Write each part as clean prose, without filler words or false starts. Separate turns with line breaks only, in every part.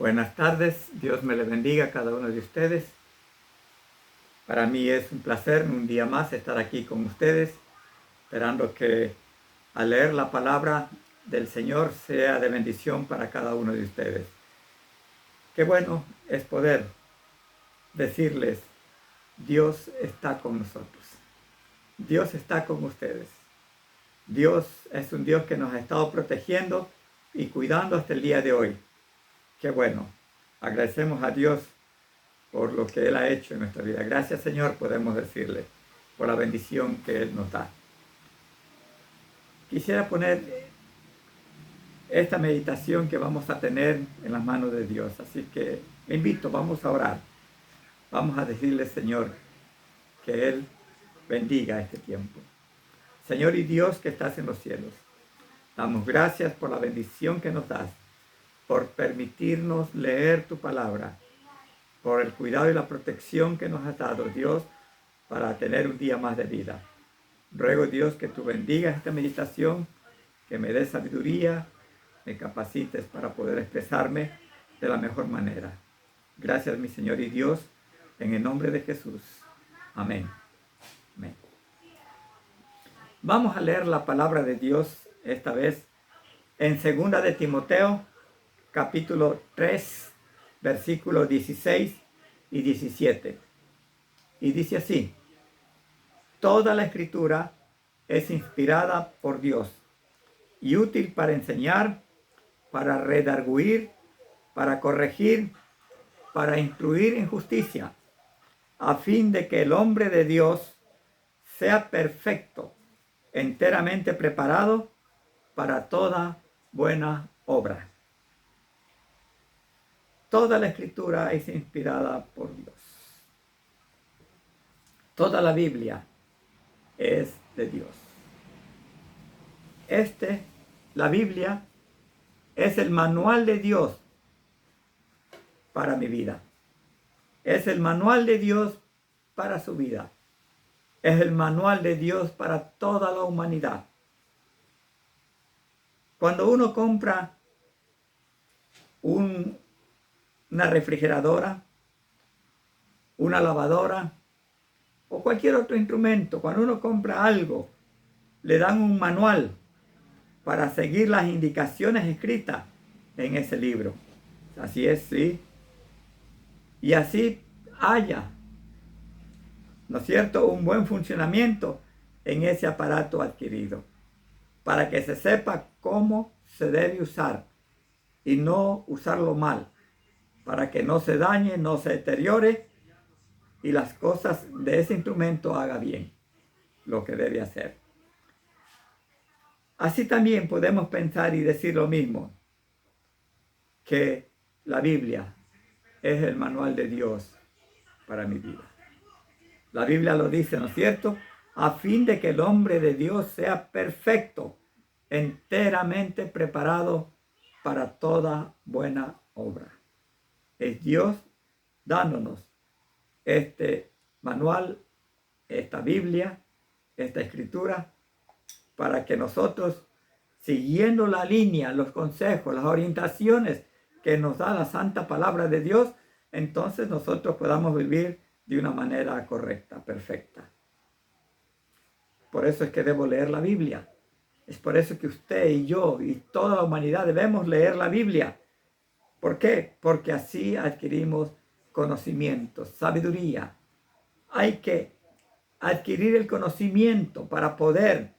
Buenas tardes, Dios me le bendiga a cada uno de ustedes. Para mí es un placer un día más estar aquí con ustedes, esperando que al leer la palabra del Señor sea de bendición para cada uno de ustedes. Qué bueno es poder decirles, Dios está con nosotros. Dios está con ustedes. Dios es un Dios que nos ha estado protegiendo y cuidando hasta el día de hoy. Qué bueno. Agradecemos a Dios por lo que Él ha hecho en nuestra vida. Gracias, Señor, podemos decirle, por la bendición que Él nos da. Quisiera poner esta meditación que vamos a tener en las manos de Dios. Así que le invito, vamos a orar. Vamos a decirle, Señor, que Él bendiga este tiempo. Señor y Dios que estás en los cielos, damos gracias por la bendición que nos das, por permitirnos leer tu palabra, por el cuidado y la protección que nos has dado, Dios, para tener un día más de vida. Ruego, Dios, que tú bendigas esta meditación, que me des sabiduría, me capacites para poder expresarme de la mejor manera. Gracias, mi Señor y Dios, en el nombre de Jesús. Amén. Amén. Vamos a leer la palabra de Dios esta vez en 2 de Timoteo, capítulo 3, versículos 16 y 17. Y dice así: toda la escritura es inspirada por Dios y útil para enseñar, para redarguir, para corregir, para instruir en justicia, a fin de que el hombre de Dios sea perfecto, enteramente preparado para toda buena obra. Toda la escritura es inspirada por Dios. Toda la Biblia es de Dios. La Biblia, es el manual de Dios para mi vida. Es el manual de Dios para su vida. Es el manual de Dios para toda la humanidad. Cuando uno compra una refrigeradora, una lavadora o cualquier otro instrumento, cuando uno compra algo, le dan un manual para seguir las indicaciones escritas en ese libro. Así es, sí. Y así haya, ¿no es cierto?, un buen funcionamiento en ese aparato adquirido, para que se sepa cómo se debe usar y no usarlo mal, para que no se dañe, no se deteriore y las cosas de ese instrumento haga bien lo que debe hacer. Así también podemos pensar y decir lo mismo, que la Biblia es el manual de Dios para mi vida. La Biblia lo dice, ¿no es cierto?, a fin de que el hombre de Dios sea perfecto, enteramente preparado para toda buena obra. Es Dios dándonos este manual, esta Biblia, esta escritura, para que nosotros, siguiendo la línea, los consejos, las orientaciones que nos da la santa palabra de Dios, entonces nosotros podamos vivir de una manera correcta, perfecta. Por eso es que debo leer la Biblia. Es por eso que usted y yo y toda la humanidad debemos leer la Biblia. ¿Por qué? Porque así adquirimos conocimiento, sabiduría. Hay que adquirir el conocimiento para poder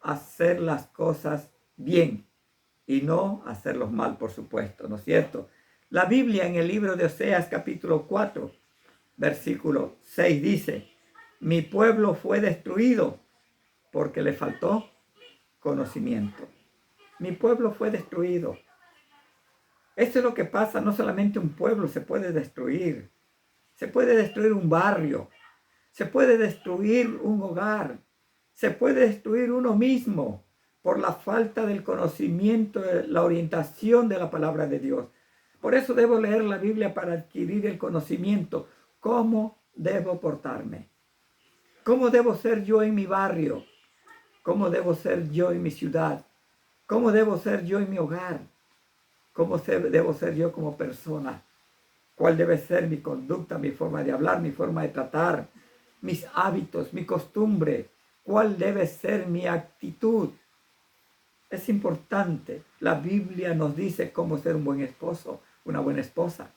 hacer las cosas bien y no hacerlos mal, por supuesto, ¿no es cierto? La Biblia en el libro de Oseas capítulo 4, versículo 6 dice: mi pueblo fue destruido porque le faltó conocimiento. Mi pueblo fue destruido. Esto es lo que pasa, no solamente un pueblo se puede destruir un barrio, se puede destruir un hogar, se puede destruir uno mismo por la falta del conocimiento, la orientación de la palabra de Dios. Por eso debo leer la Biblia para adquirir el conocimiento. ¿Cómo debo portarme? ¿Cómo debo ser yo en mi barrio? ¿Cómo debo ser yo en mi ciudad? ¿Cómo debo ser yo en mi hogar? ¿Cómo debo ser yo como persona? ¿Cuál debe ser mi conducta, mi forma de hablar, mi forma de tratar, mis hábitos, mi costumbre? ¿Cuál debe ser mi actitud? Es importante. La Biblia nos dice cómo ser un buen esposo, una buena esposa.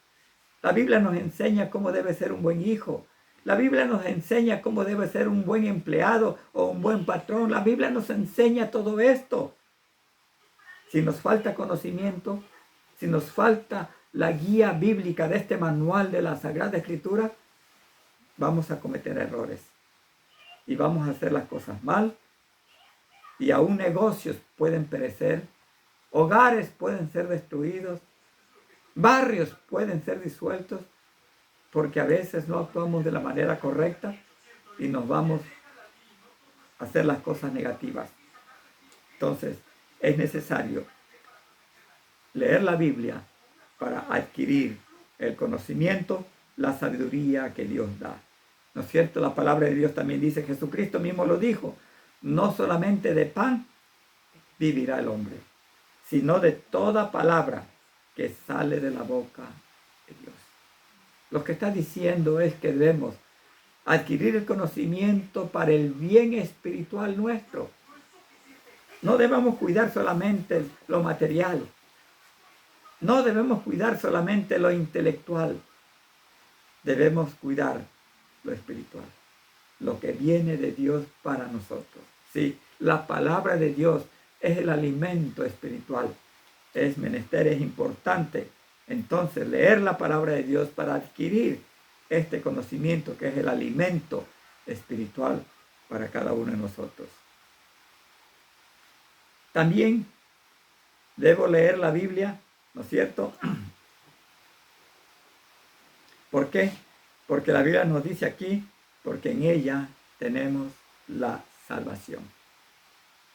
La Biblia nos enseña cómo debe ser un buen hijo. La Biblia nos enseña cómo debe ser un buen empleado o un buen patrón. La Biblia nos enseña todo esto. Si nos falta conocimiento, si nos falta la guía bíblica de este manual de la Sagrada Escritura, vamos a cometer errores y vamos a hacer las cosas mal, y aún negocios pueden perecer, hogares pueden ser destruidos, barrios pueden ser disueltos, porque a veces no actuamos de la manera correcta y nos vamos a hacer las cosas negativas. Entonces, es necesario leer la Biblia para adquirir el conocimiento, la sabiduría que Dios da. ¿No es cierto? La palabra de Dios también dice, Jesucristo mismo lo dijo, no solamente de pan vivirá el hombre, sino de toda palabra que sale de la boca de Dios. Lo que está diciendo es que debemos adquirir el conocimiento para el bien espiritual nuestro. No debemos cuidar solamente lo material. No debemos cuidar solamente lo intelectual. Debemos cuidar lo espiritual, lo que viene de Dios para nosotros. Sí, la palabra de Dios es el alimento espiritual. Es menester, es importante entonces leer la palabra de Dios para adquirir este conocimiento que es el alimento espiritual para cada uno de nosotros. También debo leer la Biblia, ¿no es cierto? ¿Por qué? Porque la Biblia nos dice aquí, porque en ella tenemos la salvación.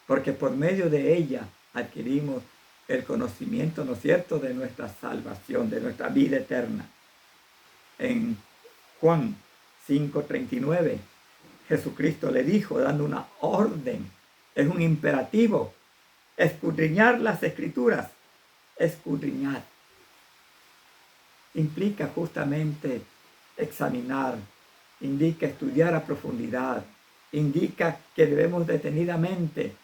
Porque por medio de ella adquirimos el conocimiento, ¿no es cierto?, de nuestra salvación, de nuestra vida eterna. En Juan 5:39, Jesucristo le dijo, dando una orden, es un imperativo, escudriñar las Escrituras, escudriñar. Implica justamente examinar, indica estudiar a profundidad, indica que debemos detenidamente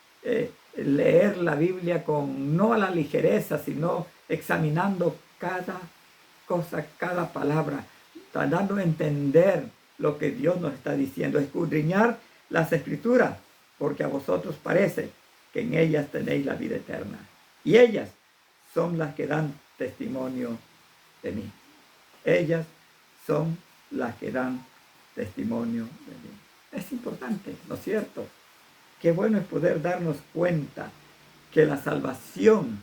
leer la Biblia con no a la ligereza, sino examinando cada cosa, cada palabra, dando a entender lo que Dios nos está diciendo, escudriñar las Escrituras, porque a vosotros parece que en ellas tenéis la vida eterna. Y ellas son las que dan testimonio de mí. Ellas son las que dan testimonio de mí. Es importante, ¿no es cierto? Qué bueno es poder darnos cuenta que la salvación,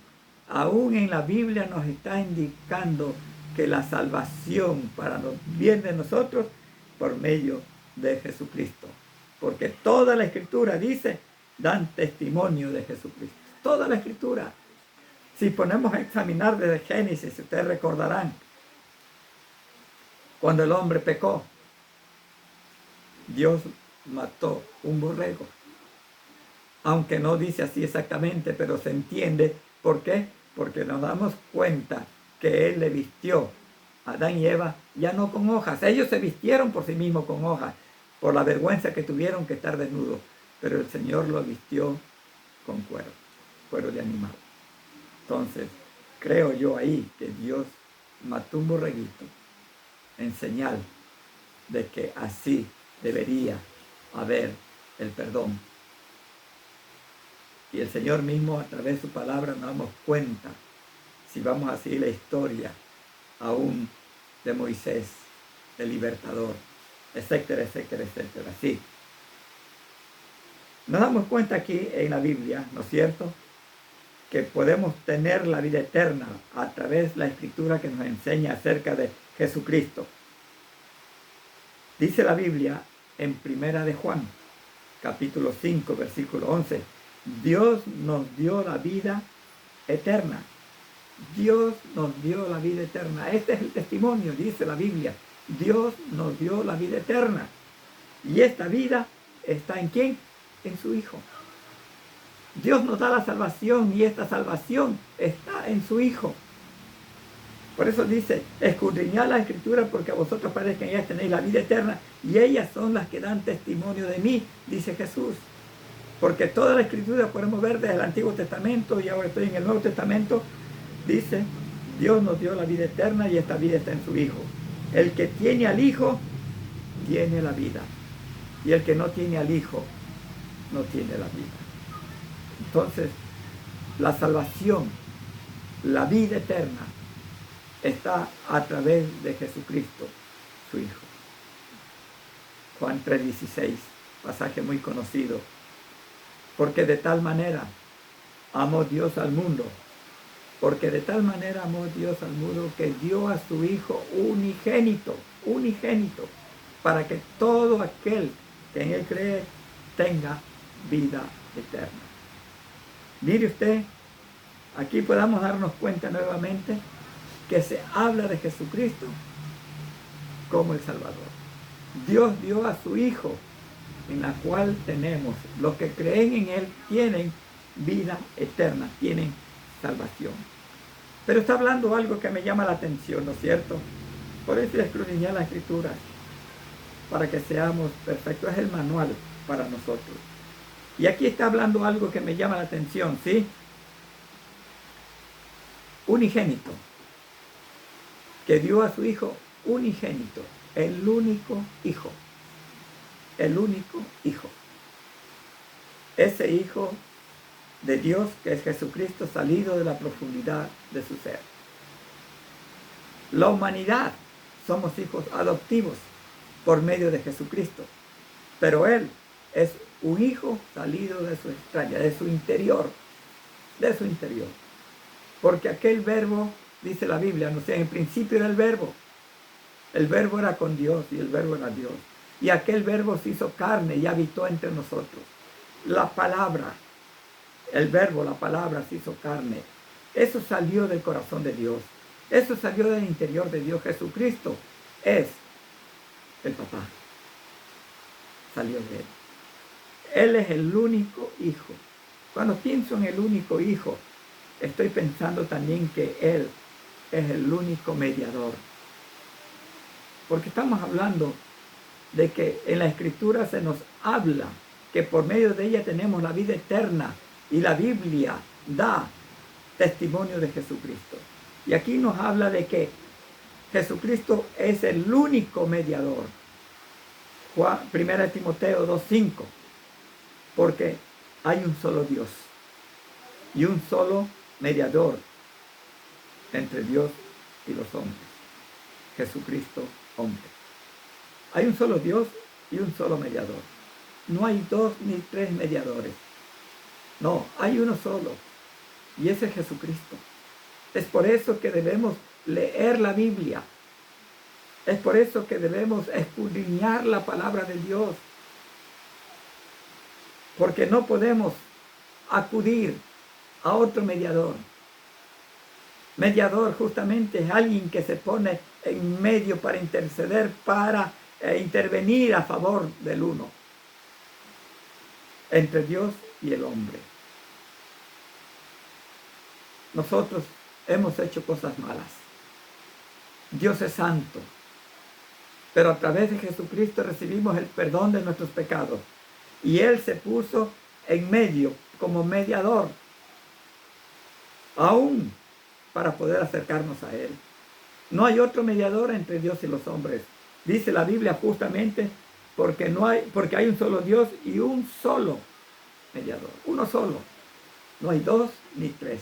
aún en la Biblia nos está indicando que la salvación para los bien de nosotros por medio de Jesucristo. Porque toda la Escritura dice, dan testimonio de Jesucristo. Toda la Escritura. Si ponemos a examinar desde Génesis, ustedes recordarán, cuando el hombre pecó, Dios mató un borrego. Aunque no dice así exactamente, pero se entiende. ¿Por qué? Porque nos damos cuenta que Él le vistió a Adán y Eva ya no con hojas. Ellos se vistieron por sí mismos con hojas, por la vergüenza que tuvieron que estar desnudos. Pero el Señor lo vistió con cuero de animal. Entonces, creo yo ahí que Dios mató un borreguito en señal de que así debería haber el perdón. Y el Señor mismo, a través de su palabra, nos damos cuenta, si vamos a seguir la historia aún de Moisés, el libertador, etcétera, etcétera, etcétera. Sí. Nos damos cuenta aquí en la Biblia, ¿no es cierto?, que podemos tener la vida eterna a través de la Escritura que nos enseña acerca de Jesucristo. Dice la Biblia en Primera de Juan, capítulo 5, versículo 11, Dios nos dio la vida eterna. Dios nos dio la vida eterna. Este es el testimonio, dice la Biblia. Dios nos dio la vida eterna. Y esta vida está ¿en quién? En su Hijo. Dios nos da la salvación y esta salvación está en su Hijo. Por eso dice, escudriñad la Escritura porque a vosotros parece que en ellas tenéis la vida eterna y ellas son las que dan testimonio de mí, dice Jesús. Porque toda la Escritura podemos ver desde el Antiguo Testamento y ahora estoy en el Nuevo Testamento, dice, Dios nos dio la vida eterna y esta vida está en su Hijo. El que tiene al Hijo, tiene la vida. Y el que no tiene al Hijo, no tiene la vida. Entonces, la salvación, la vida eterna, está a través de Jesucristo, su Hijo. Juan 3:16, pasaje muy conocido. Porque de tal manera amó Dios al mundo, porque de tal manera amó Dios al mundo que dio a su Hijo unigénito, para que todo aquel que en Él cree tenga vida eterna. Mire usted, aquí podamos darnos cuenta nuevamente que se habla de Jesucristo como el Salvador. Dios dio a su Hijo, en la cual tenemos, los que creen en Él tienen vida eterna, tienen salvación. Pero está hablando algo que me llama la atención, ¿no es cierto? Por eso escudriñar la Escritura, para que seamos perfectos. Es el manual para nosotros. Y aquí está hablando algo que me llama la atención, ¿sí? Unigénito, que dio a su Hijo unigénito, el único Hijo. El único Hijo. Ese Hijo de Dios que es Jesucristo salido de la profundidad de su ser. La humanidad somos hijos adoptivos por medio de Jesucristo, pero Él es un Hijo salido de su entraña, de su interior, porque aquel verbo, dice la Biblia, no sé, en principio era el verbo era con Dios y el verbo era Dios. Y aquel verbo se hizo carne y habitó entre nosotros. La palabra, el verbo, la palabra se hizo carne. Eso salió del corazón de Dios. Eso salió del interior de Dios. Jesucristo es el papá. Salió de Él. Él es el único Hijo. Cuando pienso en el único Hijo, estoy pensando también que Él es el único mediador. Porque estamos hablando de que en la Escritura se nos habla que por medio de ella tenemos la vida eterna y la Biblia da testimonio de Jesucristo. Y aquí nos habla de que Jesucristo es el único mediador. 1 Timoteo 2:5, porque hay un solo Dios y un solo mediador entre Dios y los hombres, Jesucristo hombre. Hay un solo Dios y un solo mediador. No hay dos ni tres mediadores. No, hay uno solo. Y ese es Jesucristo. Es por eso que debemos leer la Biblia. Es por eso que debemos escudriñar la palabra de Dios. Porque no podemos acudir a otro mediador. Mediador justamente es alguien que se pone en medio para interceder, para intervenir a favor del uno, entre Dios y el hombre. Nosotros hemos hecho cosas malas. Dios es santo, pero a través de Jesucristo recibimos el perdón de nuestros pecados. Y Él se puso en medio como mediador, aún para poder acercarnos a Él. No hay otro mediador entre Dios y los hombres. Dice la Biblia justamente porque hay un solo Dios y un solo mediador. Uno solo. No hay dos ni tres.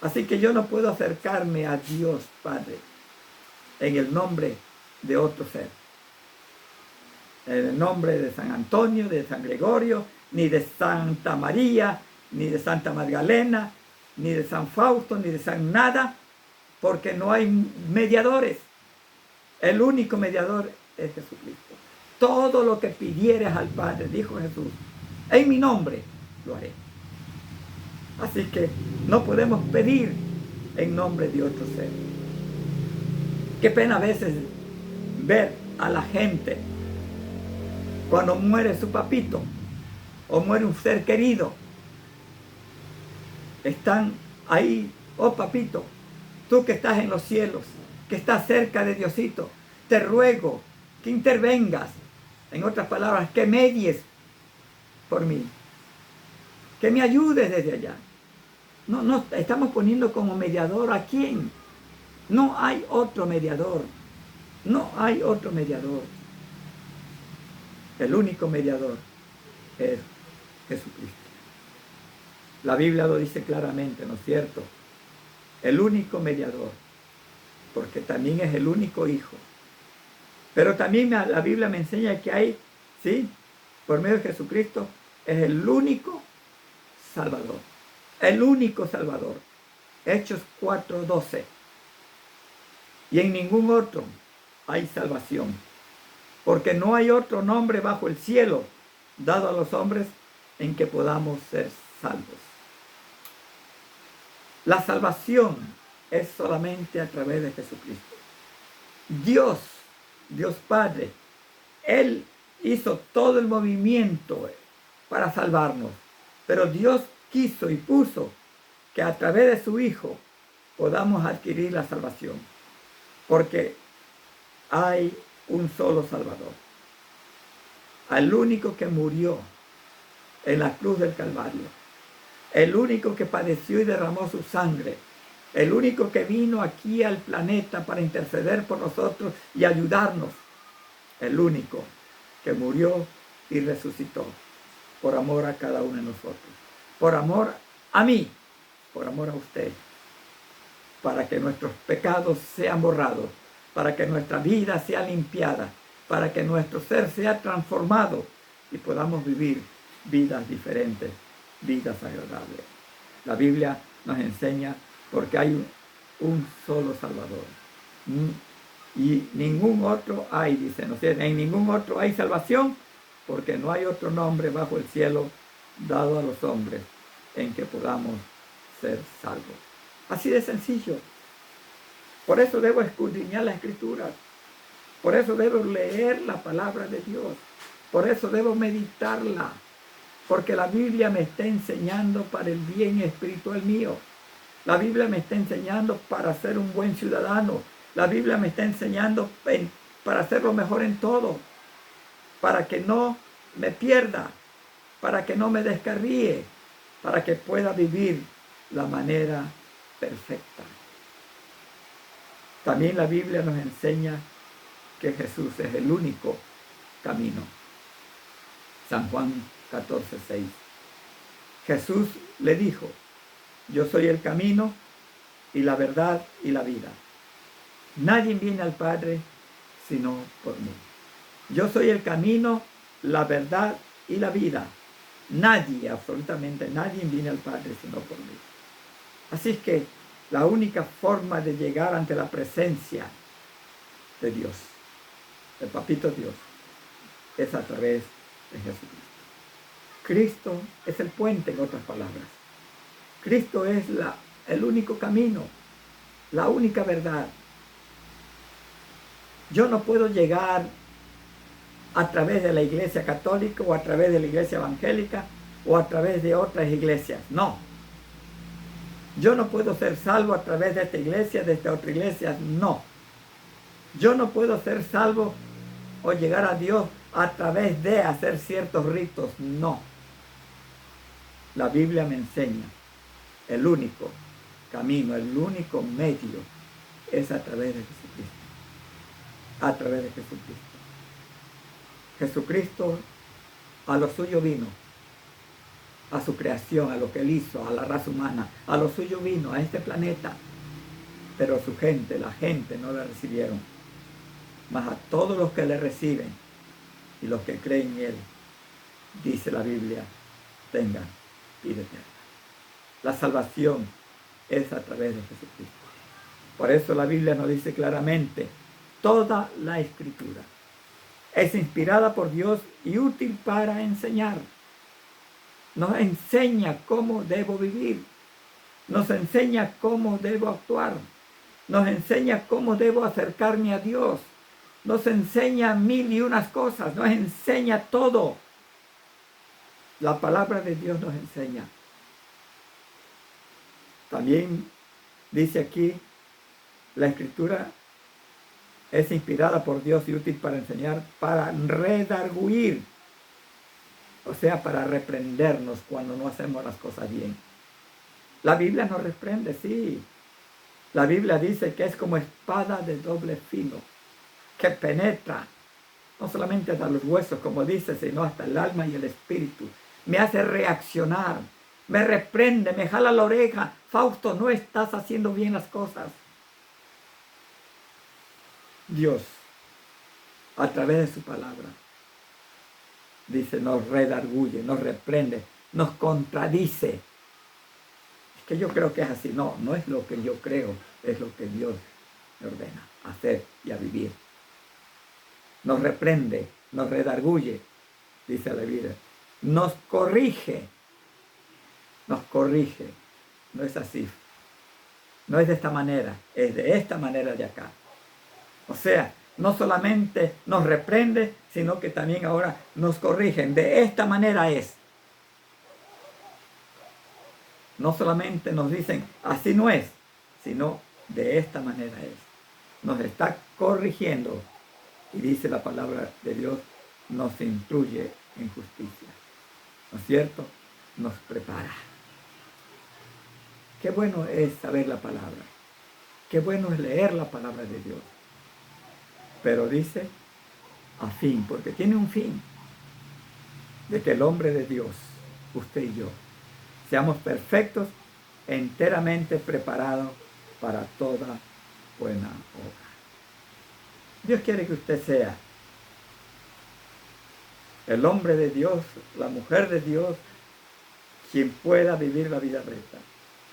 Así que yo no puedo acercarme a Dios Padre en el nombre de otro ser. En el nombre de San Antonio, de San Gregorio, ni de Santa María, ni de Santa Magdalena, ni de San Fausto, ni de San nada, porque no hay mediadores. El único mediador es Jesucristo. Todo lo que pidieres al Padre, dijo Jesús, en mi nombre lo haré. Así que no podemos pedir en nombre de otro ser. Qué pena a veces ver a la gente cuando muere su papito o muere un ser querido. Están ahí, oh papito, tú que estás en los cielos, que estás cerca de Diosito, te ruego que intervengas, en otras palabras, que medies por mí, que me ayudes desde allá. No, estamos poniendo como mediador ¿a quién? No hay otro mediador, no hay otro mediador. El único mediador es Jesucristo. La Biblia lo dice claramente, ¿no es cierto? El único mediador, porque también es el único hijo. Pero también la Biblia me enseña que hay, ¿sí? Por medio de Jesucristo, es el único Salvador. El único Salvador. Hechos 4:12. Y en ningún otro hay salvación, porque no hay otro nombre bajo el cielo dado a los hombres en que podamos ser salvos. La salvación es solamente a través de Jesucristo. Dios Padre, Él hizo todo el movimiento para salvarnos, pero Dios quiso y puso que a través de su Hijo podamos adquirir la salvación, porque hay un solo Salvador, al único que murió en la cruz del Calvario, el único que padeció y derramó su sangre, el único que vino aquí al planeta para interceder por nosotros y ayudarnos, el único que murió y resucitó por amor a cada uno de nosotros, por amor a mí, por amor a usted, para que nuestros pecados sean borrados, para que nuestra vida sea limpiada, para que nuestro ser sea transformado y podamos vivir vidas diferentes, vidas agradables. La Biblia nos enseña porque hay un solo Salvador. Y ningún otro hay, dice, ¿no es cierto? En ningún otro hay salvación, porque no hay otro nombre bajo el cielo dado a los hombres en que podamos ser salvos. Así de sencillo. Por eso debo escudriñar las Escrituras. Por eso debo leer la palabra de Dios. Por eso debo meditarla. Porque la Biblia me está enseñando para el bien espiritual mío. La Biblia me está enseñando para ser un buen ciudadano. La Biblia me está enseñando para hacerlo mejor en todo. Para que no me pierda. Para que no me descarríe. Para que pueda vivir la manera perfecta. También la Biblia nos enseña que Jesús es el único camino. San Juan 14:6. Jesús le dijo: yo soy el camino y la verdad y la vida. Nadie viene al Padre sino por mí. Yo soy el camino, la verdad y la vida. Nadie, absolutamente nadie viene al Padre sino por mí. Así es que la única forma de llegar ante la presencia de Dios, del Papito Dios, es a través de Jesucristo. Cristo es el puente, en otras palabras. Cristo es el único camino, la única verdad. Yo no puedo llegar a través de la iglesia católica o a través de la iglesia evangélica o a través de otras iglesias. No. Yo no puedo ser salvo a través de esta iglesia, de esta otra iglesia. No. Yo no puedo ser salvo o llegar a Dios a través de hacer ciertos ritos. No. La Biblia me enseña el único camino, el único medio es a través de Jesucristo. A través de Jesucristo. Jesucristo a lo suyo vino, a su creación, a lo que él hizo, a la raza humana, a lo suyo vino, a este planeta, pero su gente, la gente no le recibieron, mas a todos los que le reciben y los que creen en él, dice la Biblia, tengan vida eterna. La salvación es a través de Jesucristo. Por eso la Biblia nos dice claramente, toda la Escritura es inspirada por Dios y útil para enseñar. Nos enseña cómo debo vivir. Nos enseña cómo debo actuar. Nos enseña cómo debo acercarme a Dios. Nos enseña mil y unas cosas. Nos enseña todo. La palabra de Dios nos enseña. También dice aquí La Escritura es inspirada por Dios y útil para enseñar, para redarguir, o sea, para reprendernos cuando no hacemos las cosas bien. La Biblia nos reprende, sí. La Biblia dice que es como espada de doble filo, que penetra no solamente hasta los huesos, como dice, sino hasta el alma y el espíritu. Me hace reaccionar, me reprende, me jala la oreja. Fausto, no estás haciendo bien las cosas. Dios, a través de su palabra, dice, nos redarguye, nos reprende, nos contradice. Es que yo creo que es así. No, no es lo que yo creo, es lo que Dios me ordena a hacer y a vivir. Nos reprende, nos redarguye, dice la Biblia. Nos corrige. No es así. No es de esta manera, es de esta manera de acá. O sea, no solamente nos reprende, sino que también ahora nos corrigen. De esta manera es. No solamente nos dicen, así no es, sino de esta manera es. Nos está corrigiendo. Y dice la palabra de Dios, nos instruye en justicia. ¿No es cierto? Nos prepara. Qué bueno es saber la palabra. Qué bueno es leer la palabra de Dios. Pero dice, a fin, porque tiene un fin. De que el hombre de Dios, usted y yo, seamos perfectos, enteramente preparados para toda buena obra. Dios quiere que usted sea el hombre de Dios, la mujer de Dios, quien pueda vivir la vida recta.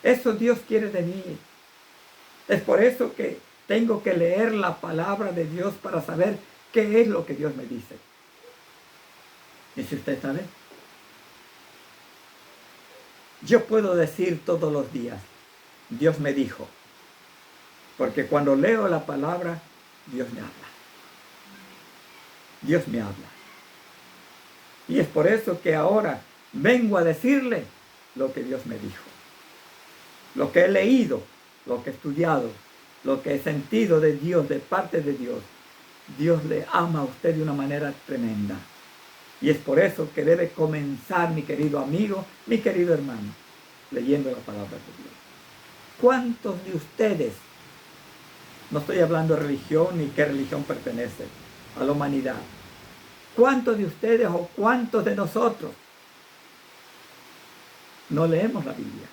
Eso Dios quiere de mí. Es por eso que tengo que leer la palabra de Dios para saber qué es lo que Dios me dice. ¿Y si usted sabe? Yo puedo decir todos los días, Dios me dijo. Porque cuando leo la palabra, Dios me habla. Dios me habla. Y es por eso que ahora vengo a decirle lo que Dios me dijo. Lo que he leído, lo que he estudiado, lo que he sentido de Dios, de parte de Dios. Dios le ama a usted de una manera tremenda. Y es por eso que debe comenzar, mi querido amigo, mi querido hermano, leyendo la palabra de Dios. ¿Cuántos de ustedes, no estoy hablando de religión ni qué religión pertenece, a la humanidad, cuántos de ustedes o cuántos de nosotros no leemos la Biblia?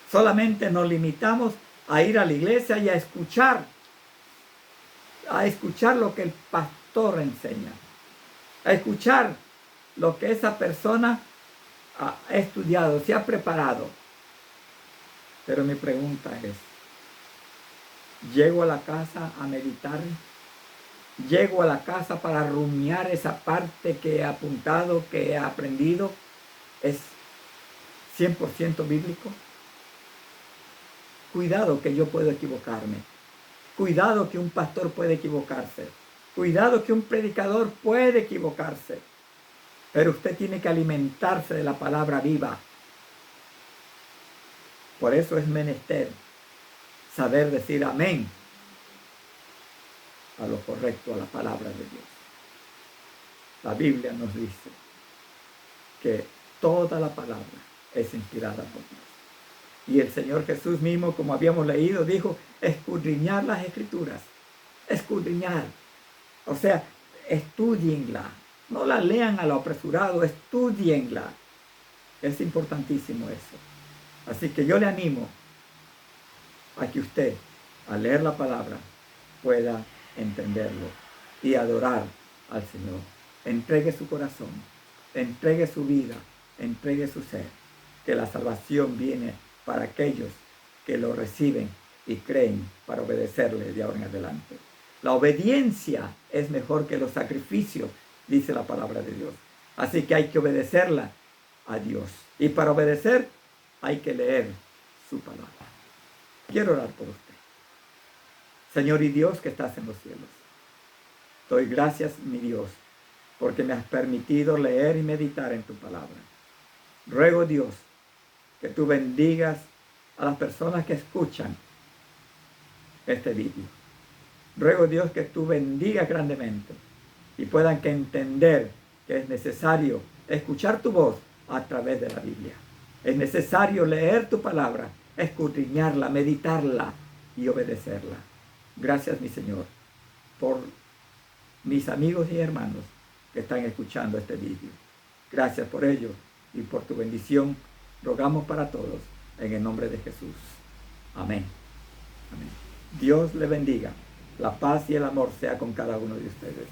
Solamente nos limitamos a ir a la iglesia y a escuchar lo que el pastor enseña, a escuchar lo que esa persona ha estudiado, se ha preparado. Pero mi pregunta es, ¿llego a la casa a meditar? ¿Llego a la casa para rumiar esa parte que he apuntado, que he aprendido? ¿Es 100% bíblico? Cuidado que yo puedo equivocarme. Cuidado que un pastor puede equivocarse. Cuidado que un predicador puede equivocarse. Pero usted tiene que alimentarse de la palabra viva. Por eso es menester saber decir amén a lo correcto, a la palabra de Dios. La Biblia nos dice que toda la palabra es inspirada por Dios. Y el Señor Jesús mismo, como habíamos leído, dijo, escudriñar las Escrituras. Escudriñar. O sea, estudienla. No la lean a lo apresurado, estudienla. Es importantísimo eso. Así que yo le animo a que usted, al leer la palabra, pueda entenderlo y adorar al Señor. Entregue su corazón, entregue su vida, entregue su ser, que la salvación viene para aquellos que lo reciben y creen para obedecerle de ahora en adelante. La obediencia es mejor que los sacrificios, dice la palabra de Dios. Así que hay que obedecerla a Dios. Y para obedecer hay que leer su palabra. Quiero orar por usted. Señor y Dios que estás en los cielos, doy gracias, mi Dios, porque me has permitido leer y meditar en tu palabra. Ruego, Dios, que tú bendigas a las personas que escuchan este vídeo. Ruego, Dios, que tú bendigas grandemente y puedan que entender que es necesario escuchar tu voz a través de la Biblia. Es necesario leer tu palabra, escudriñarla, meditarla y obedecerla. Gracias, mi Señor, por mis amigos y hermanos que están escuchando este vídeo. Gracias por ello y por tu bendición. Rogamos para todos en el nombre de Jesús. Amén. Amén. Dios le bendiga. La paz y el amor sea con cada uno de ustedes.